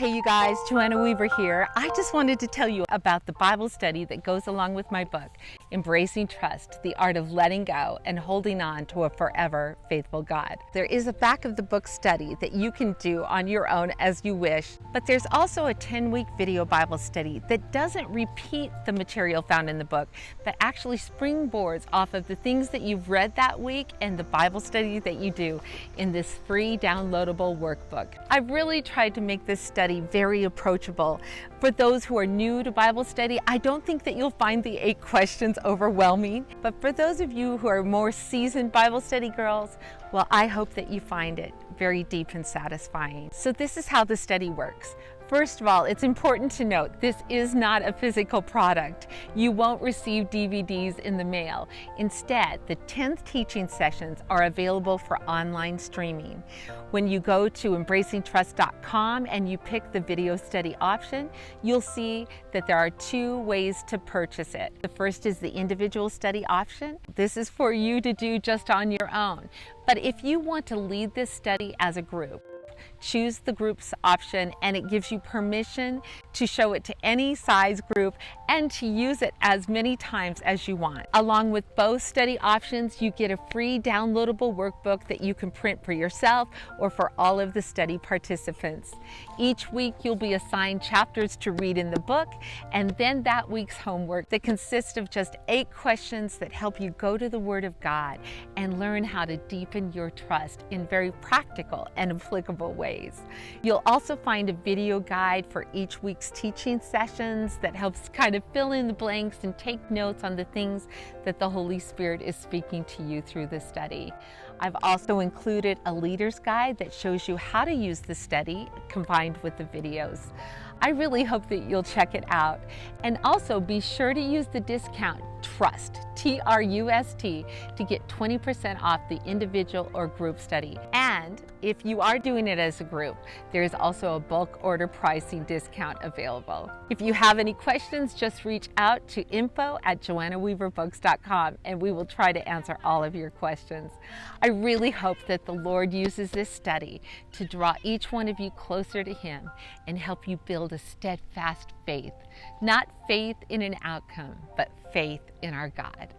Hey you guys, Joanna Weaver here. I just wanted to tell you about the Bible study that goes along with my book, Embracing Trust, the Art of Letting Go and Holding On to a Forever Faithful God. There is a back of the book study that you can do on your own as you wish, but there's also a 10-week video Bible study that doesn't repeat the material found in the book, but actually springboards off of the things that you've read that week and the Bible study that you do in this free downloadable workbook. I've really tried to make this study very approachable. For those who are new to Bible study, I don't think that you'll find the 8 questions overwhelming, but for those of you who are more seasoned Bible study girls, well, I hope that you find it very deep and satisfying. So this is how the study works. First of all, it's important to note this is not a physical product. You won't receive DVDs in the mail. Instead, the 10th teaching sessions are available for online streaming. When you go to embracingtrust.com and you pick the video study option, you'll see that there are 2 ways to purchase it. The first is the individual study option. This is for you to do just on your own. But if you want to lead this study as a group, choose the groups option, and it gives you permission to show it to any size group and to use it as many times as you want. Along with both study options, you get a free downloadable workbook that you can print for yourself or for all of the study participants. Each week you'll be assigned chapters to read in the book, and then that week's homework that consists of just 8 questions that help you go to the Word of God and learn how to deepen your trust in very practical and applicable ways. You'll also find a video guide for each week's teaching sessions that helps kind of fill in the blanks and take notes on the things that the Holy Spirit is speaking to you through the study. I've also included a leader's guide that shows you how to use the study combined with the videos. I really hope that you'll check it out. And also be sure to use the discount TRUST, T-R-U-S-T, to get 20% off the individual or group study. And if you are doing it as a group, there is also a bulk order pricing discount available. If you have any questions, just reach out to info@joannaweaverbooks.com and we will try to answer all of your questions. I really hope that the Lord uses this study to draw each one of you closer to Him and help you build a steadfast faith, not faith in an outcome, but faith in our God.